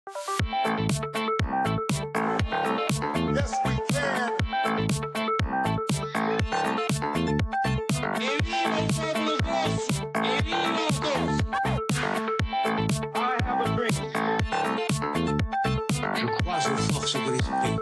Yes, we can. I have a dream. Je crois aux forces de l'esprit.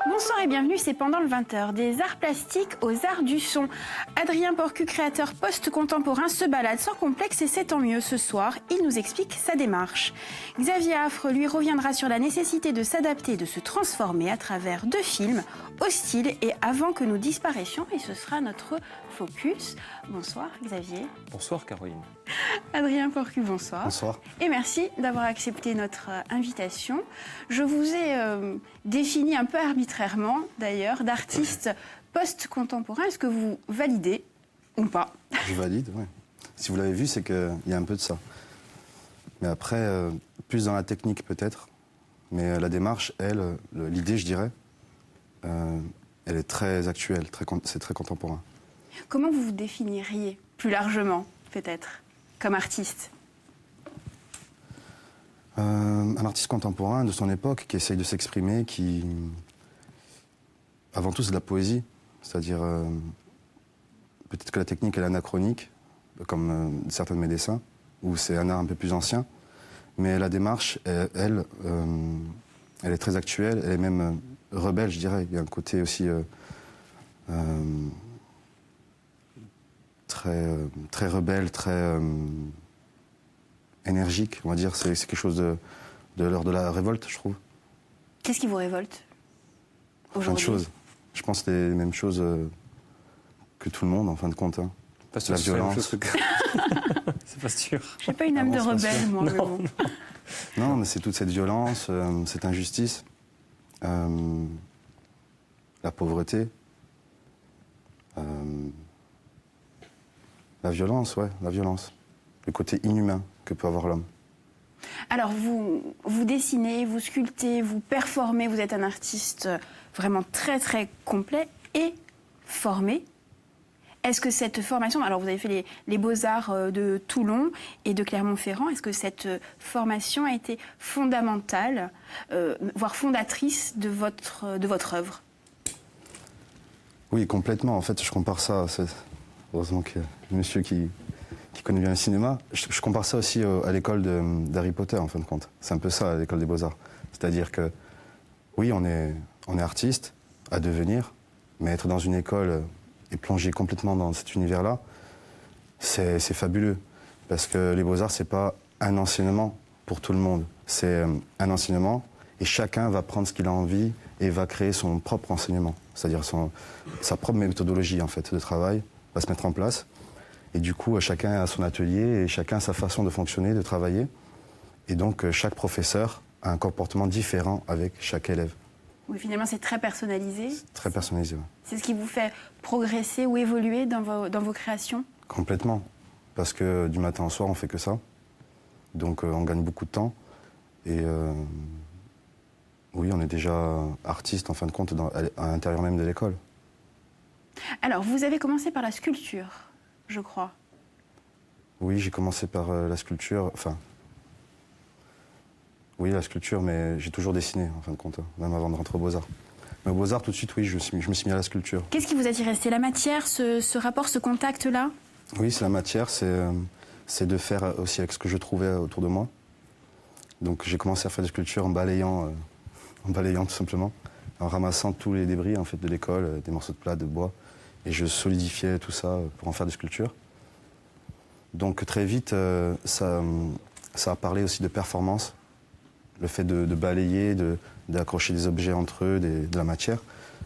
Bonsoir et bienvenue, c'est Pendant le 20h, des arts plastiques aux arts du son. Adrien Porcu, créateur post-contemporain, se balade sans complexe et c'est tant mieux. Ce soir, il nous explique sa démarche. Xavier Affre, lui, reviendra sur la nécessité de s'adapter, de se transformer à travers 2 films, Hostile et Avant que nous disparaissions, et ce sera notre focus. Bonsoir Xavier. Bonsoir Caroline. Adrien Porcu, bonsoir. Bonsoir. Et merci d'avoir accepté notre invitation. Je vous ai défini un peu arbitrairement, d'ailleurs, d'artiste post-contemporain. Est-ce que vous validez ou pas? Je valide, oui. Si vous l'avez vu, c'est qu'il y a un peu de ça. Mais après, plus dans la technique peut-être. Mais la démarche, elle, l'idée, je dirais, elle est très actuelle, c'est très contemporain. Comment vous vous définiriez plus largement, peut-être, comme artiste? Un artiste contemporain de son époque qui essaye de s'exprimer, qui... Avant tout, c'est de la poésie. C'est-à-dire, peut-être que la technique est anachronique, comme certains de mes dessins, où c'est un art un peu plus ancien. Mais la démarche, elle est très actuelle, elle est même rebelle, je dirais. Il y a un côté aussi très rebelle, très énergique, on va dire. C'est quelque chose de l'heure de la révolte, je trouve. Qu'est-ce qui vous révolte aujourd'hui? Plein de choses. Je pense les mêmes choses que tout le monde, en fin de compte. Hein. Pas sûr La que ce soit la même violence. chose que... C'est pas sûr. J'ai pas une âme de c'est pas rebelle, sûr. moi. Mais bon. Non, mais c'est toute cette violence, cette injustice, la pauvreté, la violence, ouais, la violence. Le côté inhumain que peut avoir l'homme. Alors, vous dessinez, vous sculptez, vous performez, vous êtes un artiste vraiment très, très complet et formé. Est-ce que cette formation, alors vous avez fait les Beaux-Arts de Toulon et de Clermont-Ferrand, est-ce que cette formation a été fondamentale, voire fondatrice de votre œuvre? Oui, complètement. En fait, je compare ça, heureusement qu'il y a un monsieur qui connaît bien le cinéma, je compare ça aussi à l'école d'Harry Potter, en fin de compte. C'est un peu ça, l'école des Beaux-Arts. C'est-à-dire que, oui, on est artiste à devenir, mais être dans une école et plonger complètement dans cet univers-là, c'est fabuleux. Parce que les Beaux-Arts, c'est pas un enseignement pour tout le monde. C'est un enseignement et chacun va prendre ce qu'il a envie et va créer son propre enseignement. C'est-à-dire sa propre méthodologie, en fait, de travail va se mettre en place. Et du coup, chacun a son atelier et chacun a sa façon de fonctionner, de travailler. Et donc, chaque professeur a un comportement différent avec chaque élève. Oui, finalement, c'est très personnalisé. Très personnalisé, ouais. C'est ce qui vous fait progresser ou évoluer dans vos créations? Complètement. Parce que du matin au soir, on fait que ça. Donc, on gagne beaucoup de temps. Et oui, on est déjà artiste, en fin de compte, à l'intérieur même de l'école. Alors, vous avez commencé par la sculpture, je crois. Oui, j'ai commencé par la sculpture, enfin... Oui, la sculpture, mais j'ai toujours dessiné, en fin de compte, même avant de rentrer aux Beaux-Arts. Mais aux Beaux-Arts, tout de suite, oui, je me suis mis à la sculpture. Qu'est-ce qui vous attirait? C'est la matière, ce rapport, ce contact-là? Oui, c'est la matière, c'est de faire aussi avec ce que je trouvais autour de moi. Donc j'ai commencé à faire des sculptures en balayant tout simplement, en ramassant tous les débris en fait, de l'école, des morceaux de plâtre, de bois, et je solidifiais tout ça pour en faire des sculptures. Donc très vite, ça a parlé aussi de performance, le fait de balayer, d'accrocher des objets entre eux, de la matière.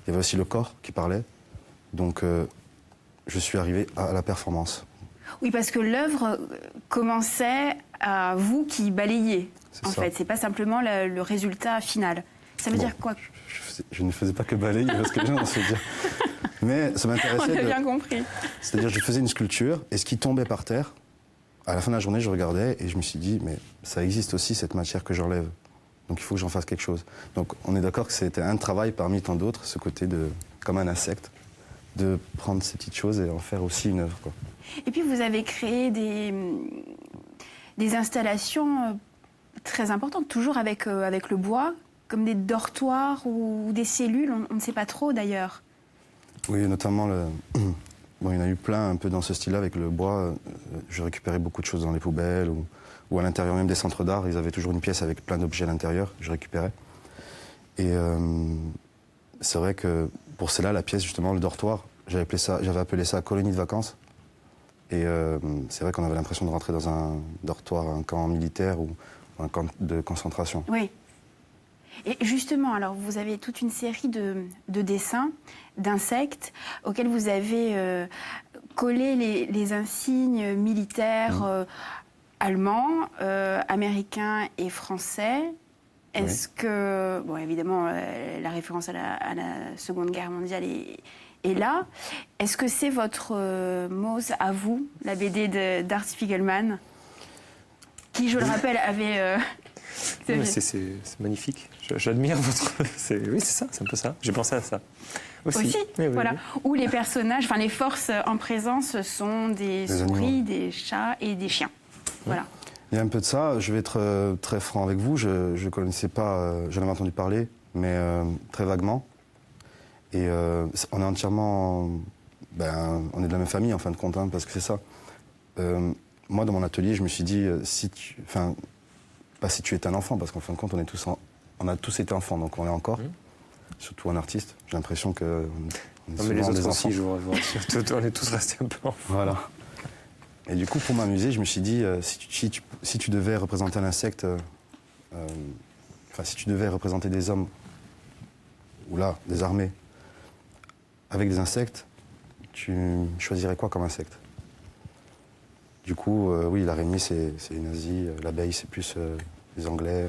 Il y avait aussi le corps qui parlait, donc je suis arrivé à la performance. Oui, parce que l'œuvre commençait à vous qui balayez, en fait. C'est pas simplement le résultat final. Ça veut dire quoi? Je ne faisais pas que balayer, parce que les gens vont se dire. Mais ça m'intéressait. On a bien compris. C'est-à-dire, je faisais une sculpture, et ce qui tombait par terre, à la fin de la journée, je regardais, et je me suis dit, mais ça existe aussi, cette matière que j'enlève. Donc il faut que j'en fasse quelque chose. Donc on est d'accord que c'était un travail parmi tant d'autres, ce côté de, comme un insecte, de prendre ces petites choses et en faire aussi une œuvre, quoi. Et puis vous avez créé des installations très importantes, toujours avec le bois, comme des dortoirs ou des cellules, on ne sait pas trop d'ailleurs. Oui, notamment, bon, il y en a eu plein un peu dans ce style-là avec le bois. Je récupérais beaucoup de choses dans les poubelles ou à l'intérieur même des centres d'art. Ils avaient toujours une pièce avec plein d'objets à l'intérieur, je récupérais. Et c'est vrai que pour cela, la pièce, justement, le dortoir, j'avais appelé ça colonie de vacances. Et c'est vrai qu'on avait l'impression de rentrer dans un dortoir, un camp militaire ou un camp de concentration. Oui. Et justement, alors vous avez toute une série de dessins d'insectes auxquels vous avez collé les insignes militaires allemands, américains et français. Est-ce que, bon, évidemment, la référence à la Seconde Guerre mondiale est là. Est-ce que c'est votre Maus à vous, la BD d'Art Spiegelman, qui, je le rappelle, avait... Non, mais c'est magnifique. J'admire votre... Oui, c'est ça, c'est un peu ça. J'ai pensé à ça. Aussi, oui, voilà. Oui. Où les personnages, enfin les forces en présence sont des souris, animaux. des chats et des chiens. Voilà. Il y a un peu de ça. Je vais être très franc avec vous. Je ne connaissais pas, j'en avais entendu parler, mais très vaguement. Et on est entièrement... on est de la même famille, en fin de compte, hein, parce que c'est ça. Moi, dans mon atelier, je me suis dit, pas si tu es un enfant, parce qu'en fin de compte, on a tous été enfants, donc on est encore. Surtout un artiste. J'ai l'impression que... Non, mais les autres aussi, je vous on est tous restés un peu enfants. Voilà. Et du coup, pour m'amuser, je me suis dit, si tu devais représenter un insecte, si tu devais représenter des hommes, ou là, des armées, avec des insectes, tu choisirais quoi comme insecte? Du coup, oui, l'araignée, c'est les nazis, l'abeille, c'est plus les Anglais,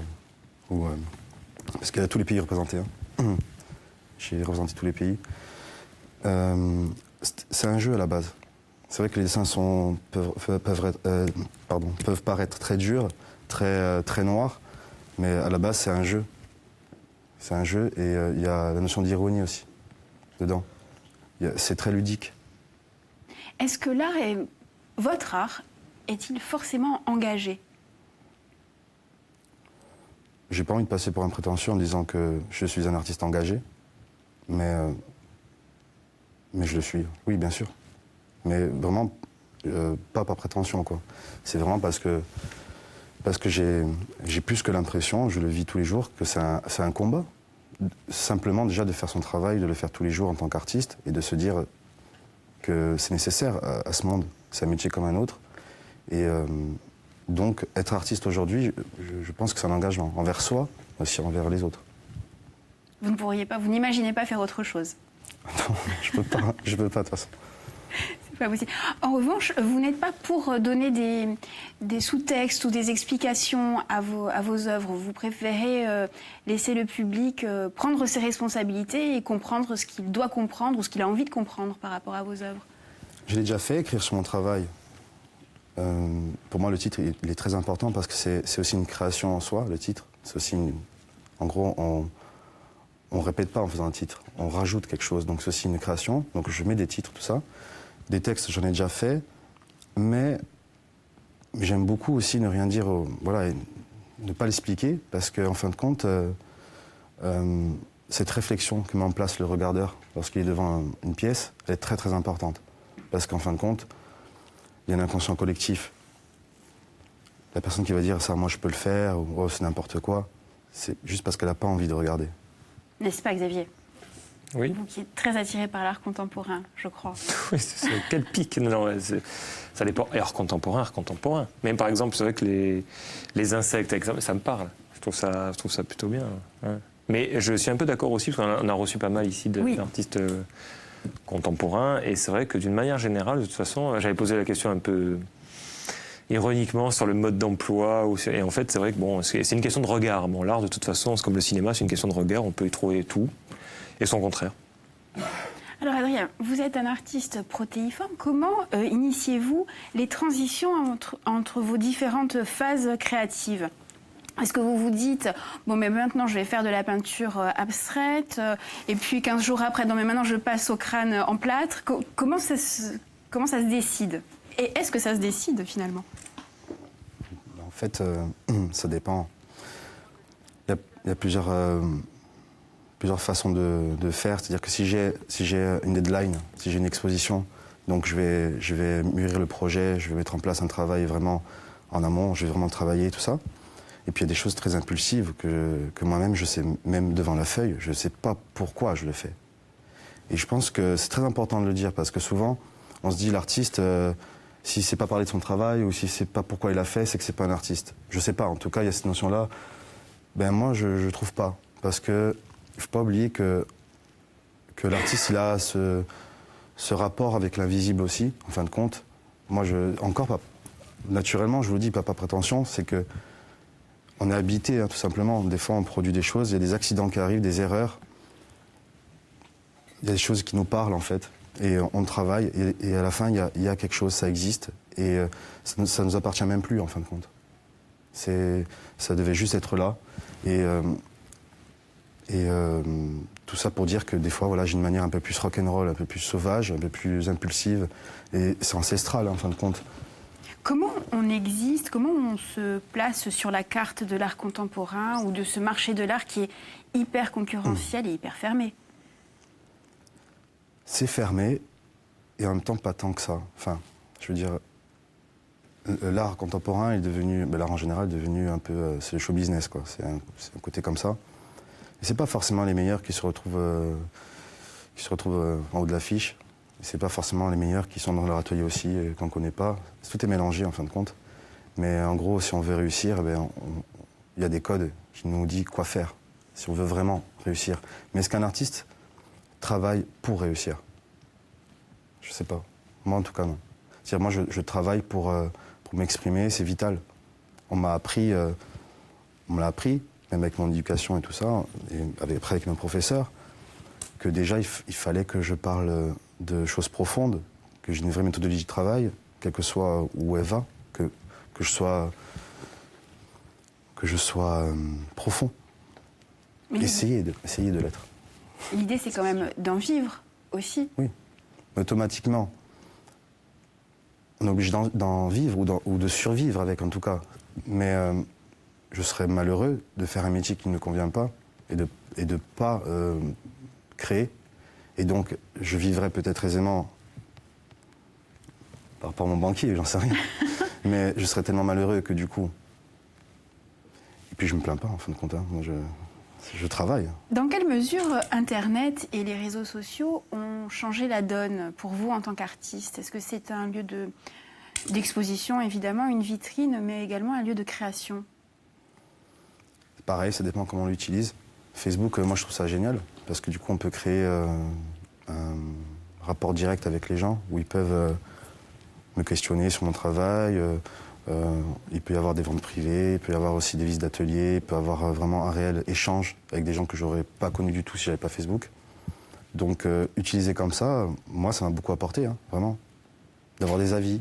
parce qu'il y a tous les pays représentés. Hein. J'ai représenté tous les pays. C'est un jeu à la base. C'est vrai que les dessins peuvent paraître très durs, très noirs, mais à la base, c'est un jeu. C'est un jeu et il y a la notion d'ironie aussi, dedans. C'est très ludique. Est-ce que votre art est-il forcément engagé? J'ai pas envie de passer pour un prétentieux en disant que je suis un artiste engagé, mais je le suis, oui, bien sûr. Mais vraiment, pas par prétention, quoi. C'est vraiment parce que j'ai plus que l'impression, je le vis tous les jours, que c'est un combat. Simplement déjà de faire son travail, de le faire tous les jours en tant qu'artiste et de se dire que c'est nécessaire à ce monde. C'est un métier comme un autre. Et donc, être artiste aujourd'hui, je pense que c'est un engagement envers soi, aussi envers les autres. Vous ne pourriez pas, vous n'imaginez pas faire autre chose? Non, je peux pas de toute façon. C'est pas possible. En revanche, vous n'êtes pas pour donner des sous-textes ou des explications à vos œuvres. Vous préférez laisser le public prendre ses responsabilités et comprendre ce qu'il doit comprendre ou ce qu'il a envie de comprendre par rapport à vos œuvres. Je l'ai déjà fait, écrire sur mon travail. Pour moi, le titre, il est très important parce que c'est aussi une création en soi, le titre. C'est aussi en gros, on répète pas en faisant un titre, on rajoute quelque chose. Donc c'est aussi une création. Donc je mets des titres, tout ça. Des textes, j'en ai déjà fait, mais j'aime beaucoup aussi ne rien dire, voilà, et ne pas l'expliquer, parce qu'en fin de compte, cette réflexion que met en place le regardeur lorsqu'il est devant une pièce, elle est très très importante. Parce qu'en fin de compte, il y a un inconscient collectif. La personne qui va dire ça, moi je peux le faire, ou oh, c'est n'importe quoi, c'est juste parce qu'elle n'a pas envie de regarder. N'est-ce pas, Xavier? Oui. Vous qui êtes très attiré par l'art contemporain, je crois. Oui, quel pic. Non, ça dépend. Et art contemporain. Même par exemple, c'est vrai que les insectes, ça me parle. Je trouve ça plutôt bien. Hein. Mais je suis un peu d'accord aussi, parce qu'on a reçu pas mal ici d'artistes contemporains. Et c'est vrai que d'une manière générale, de toute façon, j'avais posé la question un peu ironiquement sur le mode d'emploi. Et en fait, c'est vrai que bon, c'est une question de regard. Bon, l'art, de toute façon, c'est comme le cinéma, c'est une question de regard. On peut y trouver tout. Et son contraire. Alors Adrien, vous êtes un artiste protéiforme. Comment initiez-vous les transitions entre vos différentes phases créatives? Est-ce que vous vous dites, bon mais maintenant je vais faire de la peinture abstraite, et puis 15 jours après, non mais maintenant je passe au crâne en plâtre. Comment ça se décide? Et est-ce que ça se décide finalement? fait, ça dépend. Il y a plusieurs façons de faire. C'est-à-dire que si j'ai une deadline, si j'ai une exposition, donc je vais mûrir le projet, je vais mettre en place un travail vraiment en amont, je vais vraiment travailler, tout ça. Et puis il y a des choses très impulsives que moi-même, je sais, même devant la feuille, je ne sais pas pourquoi je le fais. Et je pense que c'est très important de le dire, parce que souvent, on se dit l'artiste, s'il ne sait pas parler de son travail ou s'il ne sait pas pourquoi il a fait, c'est que ce n'est pas un artiste. Je ne sais pas, en tout cas, il y a cette notion-là. Ben moi, je ne trouve pas. Parce qu'il ne faut pas oublier que l'artiste, il a ce rapport avec l'invisible aussi, en fin de compte. Moi, encore pas. Naturellement, je vous le dis, pas prétention, c'est que on est habité, hein, tout simplement. Des fois, on produit des choses, il y a des accidents qui arrivent, des erreurs. Il y a des choses qui nous parlent, en fait. Et on travaille, et à la fin, il y a quelque chose, ça existe. Et ça ne nous appartient même plus, en fin de compte. Ça devait juste être là. Et tout ça pour dire que des fois, voilà, j'ai une manière un peu plus rock'n'roll, un peu plus sauvage, un peu plus impulsive. Et c'est ancestral, en fin de compte. Comment on existe, comment on se place sur la carte de l'art contemporain ou de ce marché de l'art qui est hyper concurrentiel et hyper fermé? C'est fermé, et en même temps pas tant que ça. Enfin, je veux dire, l'art contemporain est devenu, l'art en général est devenu un peu, c'est le show business, quoi. C'est un côté comme ça. Et c'est pas forcément les meilleurs qui se retrouvent en haut de l'affiche. C'est pas forcément les meilleurs qui sont dans leur atelier aussi, qu'on connaît pas. Tout est mélangé en fin de compte. Mais en gros, si on veut réussir, il y a des codes qui nous disent quoi faire, si on veut vraiment réussir. Mais est-ce qu'un artiste travaille pour réussir? Je sais pas. Moi, en tout cas, non. C'est-à-dire, moi, je travaille pour m'exprimer, c'est vital. On me l'a appris, même avec mon éducation et tout ça, et après avec nos professeurs, que déjà, il fallait que je parle de choses profondes, que j'ai une vraie méthodologie de travail, quelle que soit où elle va, que je sois profond. Mais Essayer de l'être. l'idée, c'est quand même d'en vivre aussi. Oui, automatiquement. On est obligé d'en vivre ou de survivre avec, en tout cas. Mais je serais malheureux de faire un métier qui ne me convient pas et de pas créer. Et donc, je vivrais peut-être aisément par rapport à mon banquier, j'en sais rien. Mais je serais tellement malheureux que du coup... Et puis je me plains pas, en fin de compte. Hein. Moi, je travaille. Dans quelle mesure Internet et les réseaux sociaux ont changé la donne pour vous en tant qu'artiste? Est-ce que c'est un lieu d'exposition, évidemment, une vitrine, mais également un lieu de création? Pareil, ça dépend comment on l'utilise. Facebook, moi je trouve ça génial, parce que du coup on peut créer un rapport direct avec les gens, où ils peuvent me questionner sur mon travail, il peut y avoir des ventes privées, il peut y avoir aussi des visites d'ateliers, il peut y avoir vraiment un réel échange avec des gens que j'aurais pas connus du tout si j'avais pas Facebook. Donc utiliser comme ça, moi ça m'a beaucoup apporté, hein, vraiment, d'avoir des avis.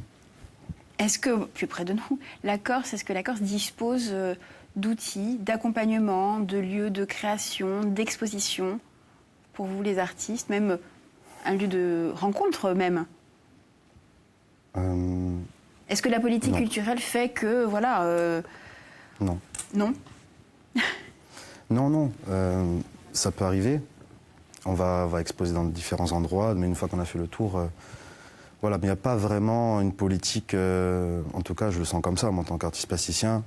Est-ce que, plus près de nous, est-ce que la Corse dispose d'outils, d'accompagnement, de lieux de création, d'exposition pour vous les artistes, même un lieu de rencontre même? Est-ce que la politique non. culturelle fait que, voilà... Non. Non? Non. Ça peut arriver. On va exposer dans différents endroits, mais une fois qu'on a fait le tour... voilà, mais il n'y a pas vraiment une politique... en tout cas, je le sens comme ça, moi, en tant qu'artiste plasticien.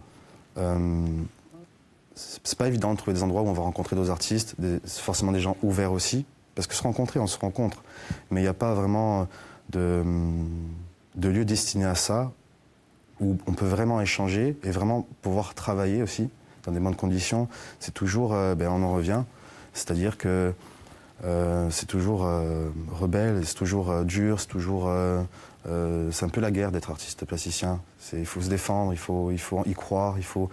C'est pas évident de trouver des endroits où on va rencontrer d'autres artistes, forcément des gens ouverts aussi, parce que on se rencontre. Mais il n'y a pas vraiment de lieu destiné à ça, où on peut vraiment échanger et vraiment pouvoir travailler aussi dans des bonnes conditions. C'est toujours, on en revient, c'est-à-dire que c'est toujours rebelle, c'est toujours dur, c'est un peu la guerre d'être artiste plasticien. Il faut se défendre, il faut y croire, il faut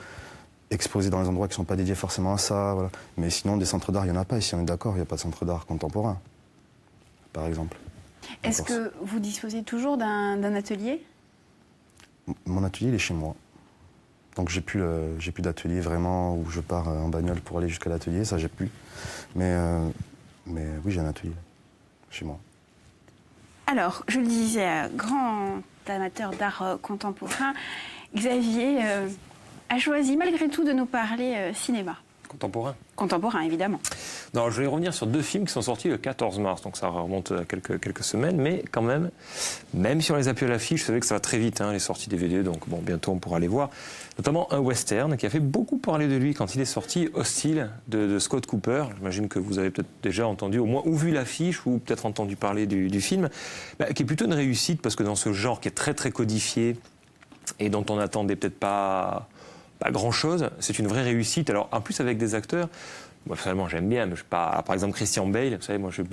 exposer dans les endroits qui ne sont pas dédiés forcément à ça. Voilà. Mais sinon, des centres d'art, il n'y en a pas ici, on est d'accord, il n'y a pas de centre d'art contemporain, par exemple. Est-ce que vous disposez toujours d'un atelier? Mon atelier, il est chez moi. Donc j'ai plus d'atelier vraiment où je pars en bagnole pour aller jusqu'à l'atelier, ça j'ai plus. Mais oui, j'ai un atelier chez moi. Alors, je le disais, grand amateur d'art contemporain, Xavier, a choisi malgré tout de nous parler cinéma. Contemporain. Contemporain, évidemment. Non, je vais revenir sur 2 films qui sont sortis le 14 mars, donc ça remonte à quelques semaines, mais quand même si on les appuie à l'affiche, je savais que ça va très vite, les sorties DVD, donc bon, bientôt on pourra les voir. Notamment un western qui a fait beaucoup parler de lui quand il est sorti, Hostile, de Scott Cooper. J'imagine que vous avez peut-être déjà entendu, au moins, ou vu l'affiche, ou peut-être entendu parler du film, qui est plutôt une réussite, parce que dans ce genre qui est très très codifié, et dont on n'attendait peut-être pas grand-chose, c'est une vraie réussite. Alors, en plus, avec des acteurs, moi, personnellement, j'aime bien, mais je suis pas... Par exemple, Christian Bale, vous savez, moi, je mets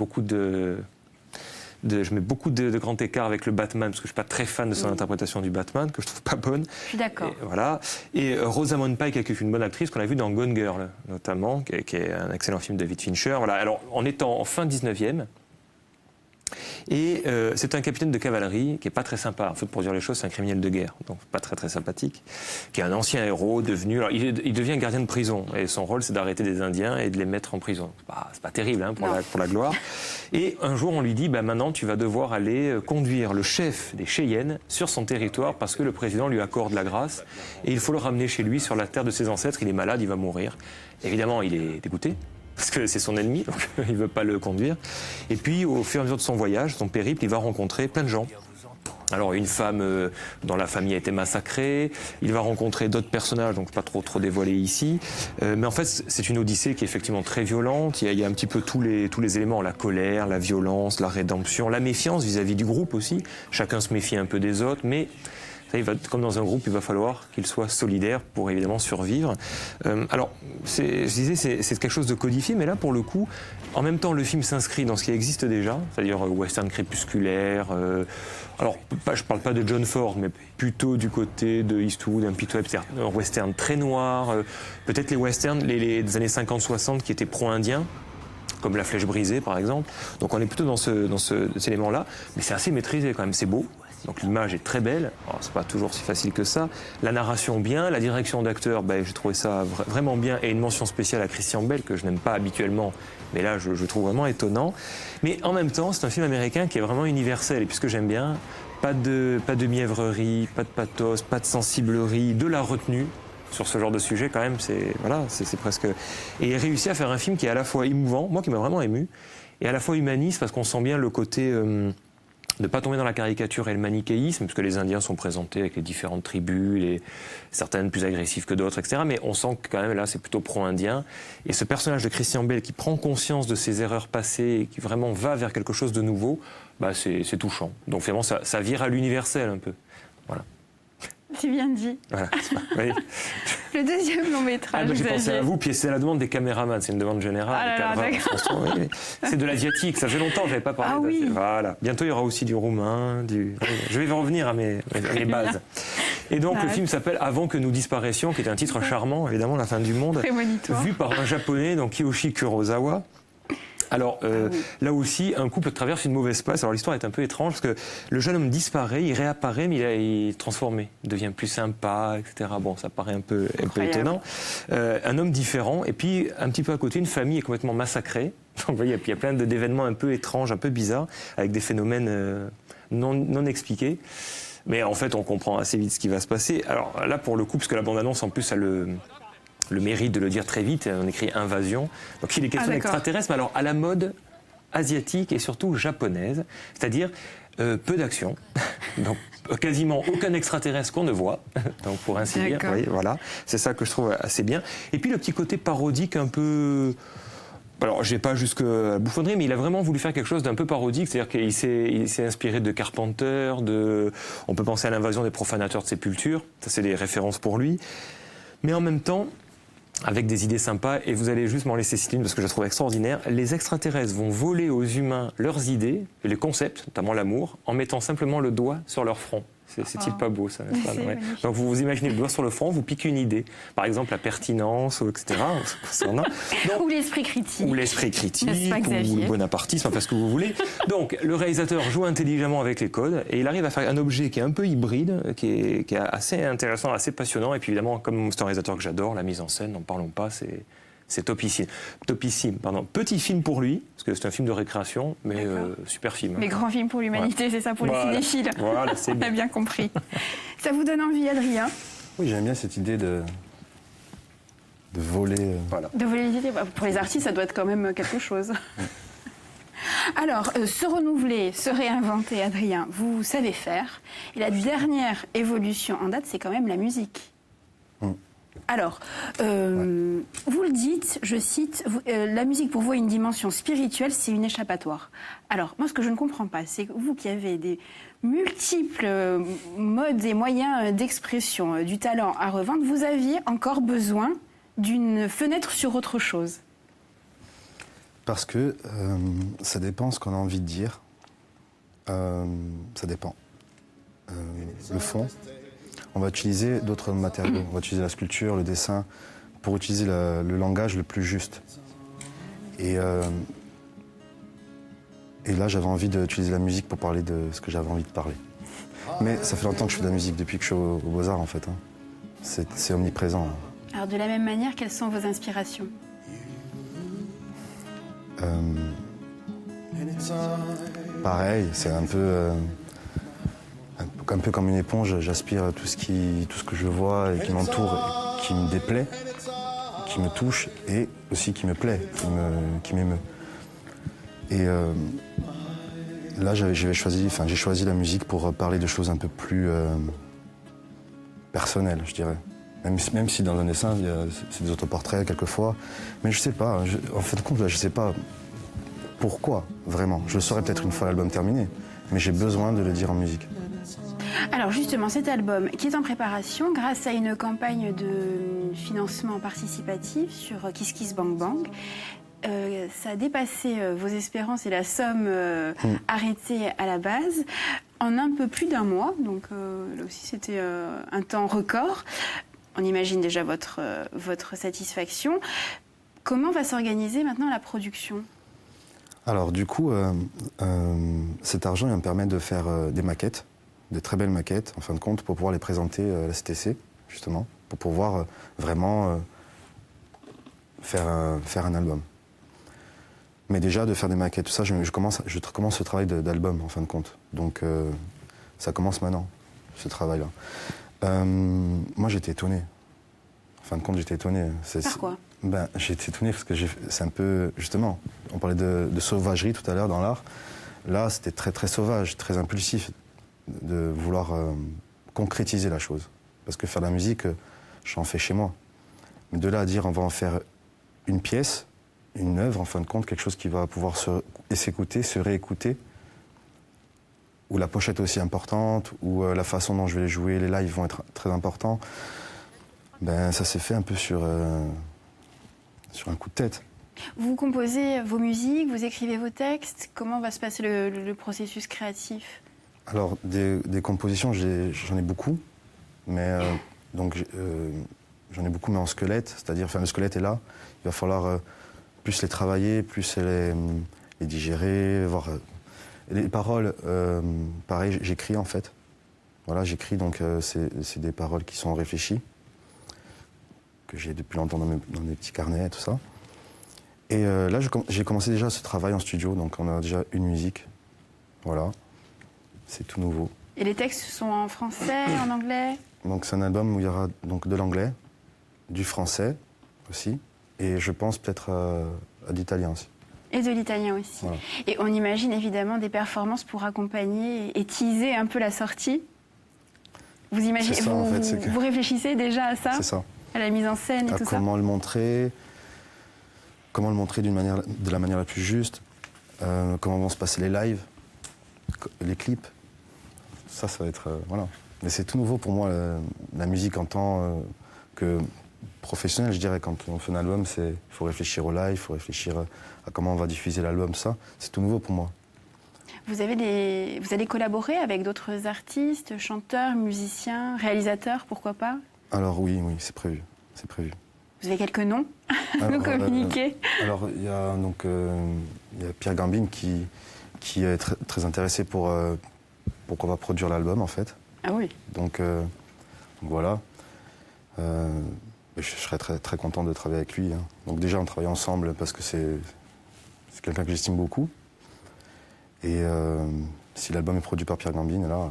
beaucoup de grands écarts avec le Batman, parce que je suis pas très fan de son interprétation du Batman, que je trouve pas bonne. Je suis d'accord. Et, voilà. Et Rosamund Pike, qui est une bonne actrice, qu'on a vue dans Gone Girl, notamment, qui est un excellent film de David Fincher. Voilà. Alors, on est en fin 19e, et c'est un capitaine de cavalerie qui est pas très sympa. En fait, pour dire les choses, c'est un criminel de guerre, donc pas très très sympathique, qui est un ancien héros devenu. Alors, il devient gardien de prison, et son rôle, c'est d'arrêter des Indiens et de les mettre en prison. C'est pas terrible pour la gloire. Et un jour, on lui dit, maintenant, tu vas devoir aller conduire le chef des Cheyennes sur son territoire parce que le président lui accorde la grâce, et il faut le ramener chez lui, sur la terre de ses ancêtres. Il est malade, il va mourir. Évidemment, il est dégoûté, parce que c'est son ennemi, donc il ne veut pas le conduire. Et puis, au fur et à mesure de son voyage, son périple, il va rencontrer plein de gens. Alors, une femme dont la famille a été massacrée, il va rencontrer d'autres personnages, donc pas trop dévoilés ici. Mais en fait, c'est une odyssée qui est effectivement très violente. Il y a un petit peu tous les éléments, la colère, la violence, la rédemption, la méfiance vis-à-vis du groupe aussi. Chacun se méfie un peu des autres, mais... comme dans un groupe, il va falloir qu'il soit solidaire pour évidemment survivre. Alors, je disais, c'est quelque chose de codifié, mais là, pour le coup, en même temps, le film s'inscrit dans ce qui existe déjà, c'est-à-dire western crépusculaire. Alors, je ne parle pas de John Ford, mais plutôt du côté de Eastwood, un western très noir. Peut-être les westerns des années 50-60 qui étaient pro-indiens, comme La Flèche brisée, par exemple. Donc, on est plutôt dans cet élément-là, mais c'est assez maîtrisé quand même, c'est beau. Donc l'image est très belle, c'est pas toujours si facile que ça. La narration bien, la direction d'acteur, j'ai trouvé ça vraiment bien, et une mention spéciale à Christian Bale que je n'aime pas habituellement, mais là je trouve vraiment étonnant. Mais en même temps, c'est un film américain qui est vraiment universel, et puisque j'aime bien, pas de mièvrerie, pas de pathos, pas de sensiblerie, de la retenue sur ce genre de sujet quand même, c'est presque... Et il réussit à faire un film qui est à la fois émouvant, moi qui m'a vraiment ému, et à la fois humaniste, parce qu'on sent bien le côté... de ne pas tomber dans la caricature et le manichéisme, parce que les Indiens sont présentés avec les différentes tribus, certaines plus agressives que d'autres, etc. Mais on sent que quand même là, c'est plutôt pro-indien. Et ce personnage de Christian Bale qui prend conscience de ses erreurs passées et qui vraiment va vers quelque chose de nouveau, c'est touchant. Donc finalement, ça vire à l'universel un peu. Voilà. C'est bien dit. Voilà, oui. Le deuxième long métrage. J'ai pensé à vous, puis c'est la demande des caméramans, c'est une demande générale. Ah là là, oui. C'est de l'asiatique, ça fait longtemps que je n'avais pas parlé d'asiatique. Voilà. Bientôt il y aura aussi du roumain, Je vais revenir à mes bases. Et donc le film s'appelle Avant que nous disparaissions, qui est un titre charmant, évidemment, La fin du monde, vu par un japonais, donc Kiyoshi Kurosawa. Alors là aussi, un couple traverse une mauvaise passe. Alors l'histoire est un peu étrange parce que le jeune homme disparaît, il réapparaît, mais il est transformé, il devient plus sympa, etc. Bon, ça paraît un peu étonnant. Un homme différent, et puis un petit peu à côté, une famille est complètement massacrée. Donc, vous voyez, il y a plein d'événements un peu étranges, un peu bizarres, avec des phénomènes non expliqués. Mais en fait, on comprend assez vite ce qui va se passer. Alors là, pour le coup, parce que la bande-annonce, en plus, a le mérite de le dire très vite, on écrit invasion. Donc il est question d'extraterrestres, mais alors à la mode asiatique et surtout japonaise, c'est-à-dire peu d'action, donc quasiment aucun extraterrestre qu'on ne voit, donc pour ainsi dire, oui, voilà, c'est ça que je trouve assez bien. Et puis le petit côté parodique un peu... Alors, je n'ai pas jusqu'à la bouffonnerie, mais il a vraiment voulu faire quelque chose d'un peu parodique, c'est-à-dire qu'il s'est inspiré de Carpenter, on peut penser à l'invasion des profanateurs de sépultures, ça c'est des références pour lui, mais en même temps, avec des idées sympas, et vous allez juste m'en laisser citer une parce que je la trouve extraordinaire. Les extraterrestres vont voler aux humains leurs idées, et les concepts, notamment l'amour, en mettant simplement le doigt sur leur front. C'est-il pas beau, ça, n'est-ce pas? Ouais. Donc vous imaginez le doigt sur le front, vous piquez une idée. Par exemple, la pertinence, etc. Ou l'esprit critique. Ou l'esprit critique, ou le bonapartisme, enfin ce que vous voulez. Donc le réalisateur joue intelligemment avec les codes, et il arrive à faire un objet qui est un peu hybride, qui est assez intéressant, assez passionnant. Et puis évidemment, comme c'est un réalisateur que j'adore, la mise en scène, n'en parlons pas, c'est topissime. Petit film pour lui, parce que c'est un film de récréation, mais super film. Mais grand film pour l'humanité, c'est ça pour les cinéphiles. Voilà, c'est bien. On a bien compris. Ça vous donne envie, Adrien? Oui, j'aime bien cette idée voler. Voilà. De voler les idées, bah, pour les artistes, ça doit être quand même quelque chose. Alors, se renouveler, se réinventer, Adrien, vous savez faire. Et la dernière évolution en date, c'est quand même la musique. Alors, vous le dites, je cite, la musique pour vous a une dimension spirituelle, c'est une échappatoire. Alors, moi, ce que je ne comprends pas, c'est que vous qui avez des multiples modes et moyens d'expression, du talent à revendre, vous aviez encore besoin d'une fenêtre sur autre chose. Parce que ça dépend ce qu'on a envie de dire. Ça dépend. Le fond. On va utiliser d'autres matériaux. On va utiliser la sculpture, le dessin, pour utiliser le langage le plus juste. Et là, j'avais envie d'utiliser la musique pour parler de ce que j'avais envie de parler. Mais ça fait longtemps que je fais de la musique, depuis que je suis au Beaux-Arts, en fait. Hein. C'est omniprésent. Alors, de la même manière, quelles sont vos inspirations ? Pareil, c'est un peu comme une éponge. J'aspire tout ce que je vois et qui m'entoure, et qui me déplaît, qui me touche et aussi qui me plaît, qui m'émeut. Et là, j'ai choisi la musique pour parler de choses un peu plus personnelles, je dirais. Même si dans un dessin, c'est des autoportraits quelquefois. Mais je sais pas, en fin de compte, là, je sais pas pourquoi, vraiment. Je le saurai peut-être une fois l'album terminé, mais j'ai besoin de le dire en musique. Alors justement, cet album qui est en préparation grâce à une campagne de financement participatif sur Kiss Kiss Bang Bang, ça a dépassé vos espérances et la somme arrêtée à la base en un peu plus d'un mois. Donc là aussi, c'était un temps record. On imagine déjà votre satisfaction. Comment va s'organiser maintenant la production ? Alors du coup, cet argent il va me permet de faire des maquettes, de très belles maquettes, en fin de compte, pour pouvoir les présenter à la CTC, justement, pour pouvoir vraiment faire un album. Mais déjà, de faire des maquettes, tout ça, je commence ce travail d'album, en fin de compte. Donc ça commence maintenant, ce travail-là. Moi, j'étais étonné. En fin de compte, j'étais étonné. Pourquoi ? J'étais étonné parce que c'est un peu... Justement, on parlait de sauvagerie tout à l'heure dans l'art. Là, c'était très, très sauvage, très impulsif de vouloir concrétiser la chose. Parce que faire de la musique, j'en fais chez moi. Mais de là à dire on va en faire une pièce, une œuvre, en fin de compte, quelque chose qui va pouvoir s'écouter, se réécouter, où la pochette est aussi importante, où la façon dont je vais les jouer, les lives vont être très importants, ça s'est fait un peu sur un coup de tête. Vous composez vos musiques, vous écrivez vos textes. Comment va se passer le processus créatif ? Alors, des compositions, j'en ai beaucoup, mais j'en ai beaucoup, mais en squelette, c'est-à-dire, le squelette est là, il va falloir plus les travailler, plus les digérer, voir... Les paroles, pareil, j'écris en fait. Voilà, j'écris, donc c'est des paroles qui sont réfléchies, que j'ai depuis longtemps dans mes petits carnets et tout ça. Et là, j'ai commencé déjà ce travail en studio, donc on a déjà une musique. Voilà, c'est tout nouveau. Et les textes sont en français, en anglais ? Donc c'est un album où il y aura donc de l'anglais, du français aussi, et je pense peut-être à d'italien aussi. Et de l'italien aussi. Voilà. Et on imagine évidemment des performances pour accompagner et teaser un peu la sortie. Vous imaginez, ça, en fait, vous réfléchissez déjà à ça ? C'est ça. À la mise en scène et À tout ça ? comment le montrer de la manière la plus juste, comment vont se passer les lives, les clips. Ça va être... voilà. Mais c'est tout nouveau pour moi, la musique en tant que professionnel, je dirais. Quand on fait un album, il faut réfléchir au live, il faut réfléchir à comment on va diffuser l'album, ça. C'est tout nouveau pour moi. Vous allez collaborer avec d'autres artistes, chanteurs, musiciens, réalisateurs, pourquoi pas ? Alors oui, c'est prévu. C'est prévu. Vous avez quelques noms à nous communiquer ? Alors il y a Pierre Gambin qui est très, très intéressé pour qu'on va produire l'album en fait. Ah oui. Donc voilà. Je serais très, très content de travailler avec lui. Hein. Donc déjà on travaille ensemble parce que c'est quelqu'un que j'estime beaucoup. Et si l'album est produit par Pierre Gambin, là,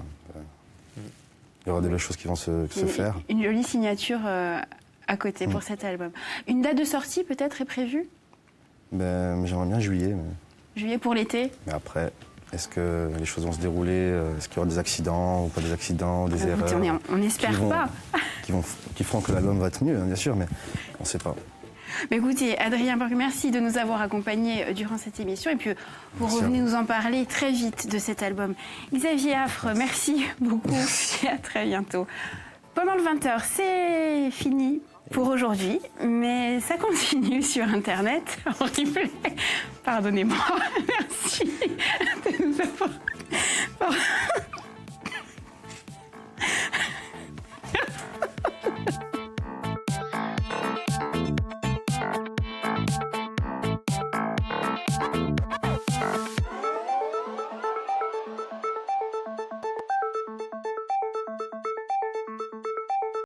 il y aura des belles choses qui vont se faire. Une jolie signature à à côté pour cet album. Une date de sortie peut-être est prévue? Ben, j'aimerais bien juillet, Juillet pour l'été? mais après, est-ce que les choses vont se dérouler? Est-ce qu'il y aura des accidents ou pas des accidents, des erreurs Écoutez, on n'espère qui vont- pas. qui feront que l'album va être mieux, hein, bien sûr, mais on ne sait pas. Mais écoutez, Adrien Burg, merci de nous avoir accompagnés durant cette émission. Et puis, vous Merci à revenez vous. nous en parler très vite de cet album. Xavier Affre, merci beaucoup et à très bientôt. Pendant le 20h, c'est fini pour aujourd'hui, mais ça continue sur Internet en replay. Pardonnez-moi, merci de nous avoir...